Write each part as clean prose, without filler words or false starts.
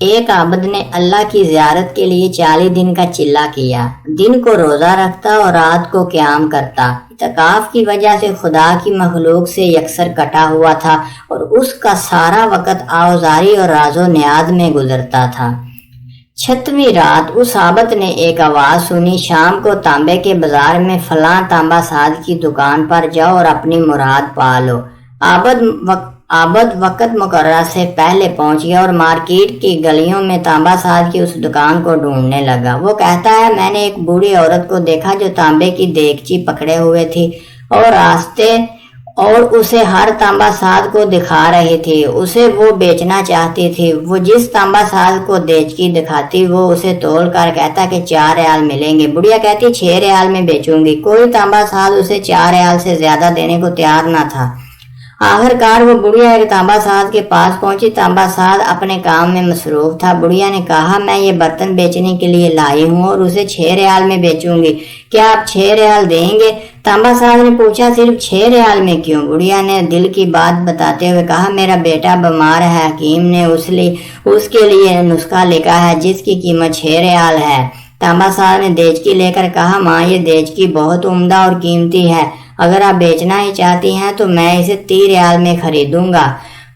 ایک عابد نے اللہ کی زیارت کے لیے 40 دن کا چلہ کیا، دن کو روزہ رکھتا اور رات کو قیام کرتا۔ اعتکاف کی وجہ سے خدا کی مخلوق سے یکسر کٹا ہوا تھا اور اس کا سارا وقت آوزاری اور راز و نیاز میں گزرتا تھا۔ 6ویں رات اس عابد نے ایک آواز سنی، شام کو تانبے کے بازار میں فلاں تانبا ساز کی دکان پر جاؤ اور اپنی مراد پا لو۔ عابد وقت مقررہ سے پہلے پہنچ گیا اور مارکیٹ کی گلیوں میں تانبا ساز کی اس دکان کو ڈھونڈنے لگا۔ وہ کہتا ہے، میں نے ایک بوڑھی عورت کو دیکھا جو تانبے کی دیگچی پکڑے ہوئے تھی اور اسے ہر تانبا ساز کو دکھا رہی تھی۔ اسے وہ بیچنا چاہتی تھی۔ وہ جس تانبا ساز کو دیگچی دکھاتی وہ اسے تول کر کہتا کہ 4 ریال ملیں گے۔ بڑھیا کہتی 6 ریال میں بیچوں گی۔ کوئی تانبا ساز اسے 4 ریال سے زیادہ دینے کو تیار نہ تھا۔ آخر کار وہ بڑھیا ایک تانبا ساز کے پاس پہنچی۔ تانبا ساز اپنے کام میں مصروف تھا۔ بڑھیا نے کہا، میں یہ برتن بیچنے کے لیے لائی ہوں اور اسے 6 ریال میں بیچوں گی، کیا آپ 6 ریال دیں گے؟ تانبا ساز نے پوچھا، صرف 6 ریال میں کیوں؟ بڑھیا نے دل کی بات بتاتے ہوئے کہا، میرا بیٹا بیمار ہے، حکیم نے اس کے لیے نسخہ لکھا ہے جس کی قیمت 6 ریال ہے۔ تانبا ساز نے دیگچی لے کر کہا، ماں یہ دیگچی بہت عمدہ اور قیمتی ہے، اگر آپ بیچنا ہی چاہتی ہیں تو میں اسے 30 ریال میں خریدوں گا۔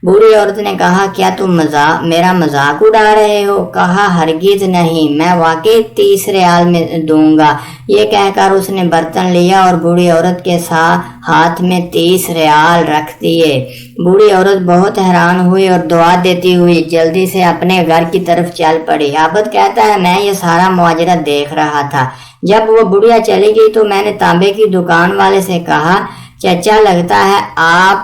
بوڑھی عورت نے کہا، کیا تم میرا مذاق اڑا رہے ہو؟ کہا، ہرگز نہیں، میں واقعی 30 ریال میں دوں گا۔ یہ کہہ کر اس نے برتن لیا اور بوڑھی عورت کے ہاتھ میں 30 ریال رکھ دیے۔ بوڑھی عورت بہت حیران ہوئی اور دعا دیتی ہوئی جلدی سے اپنے گھر کی طرف چل پڑی۔ عابد کہتا ہے، میں یہ سارا ماجرا دیکھ رہا تھا۔ جب وہ بڑھیا چلی گئی تو میں نے تانبے کی دکان والے سے کہا، چچا لگتا ہے آپ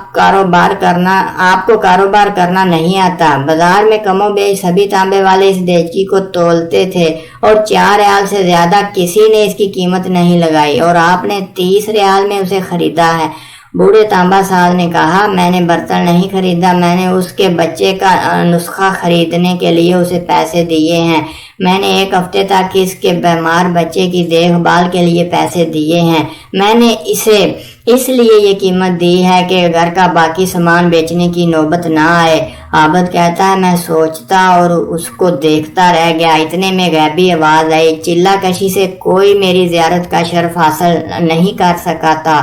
کو کاروبار کرنا نہیں آتا۔ بازار میں کم و بیش سبھی تانبے والے اس دیگچی کو تولتے تھے اور 4 ریال سے زیادہ کسی نے اس کی قیمت نہیں لگائی اور آپ نے 30 ریال میں اسے خریدا ہے۔ بوڑھے تانبا ساز نے کہا، میں نے برتن نہیں خریدا، میں نے اس کے بچے کا نسخہ خریدنے کے لیے اسے پیسے دیے ہیں۔ میں نے 1 ہفتے تک اس کے بیمار بچے کی دیکھ بھال کے لیے پیسے دیے ہیں۔ میں نے اسے اس لیے یہ قیمت دی ہے کہ گھر کا باقی سامان بیچنے کی نوبت نہ آئے۔ عابد کہتا ہے، میں سوچتا اور اس کو دیکھتا رہ گیا۔ اتنے میں غیبی آواز آئی، چلہ کشی سے کوئی میری زیارت کا شرف حاصل نہیں کر سکا تھا۔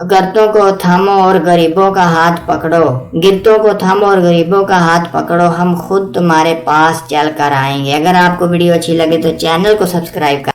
گرتوں کو تھامو اور غریبوں کا ہاتھ پکڑو، ہم خود تمہارے پاس چل کر آئیں گے۔ اگر آپ کو ویڈیو اچھی لگے تو چینل کو سبسکرائب کریں۔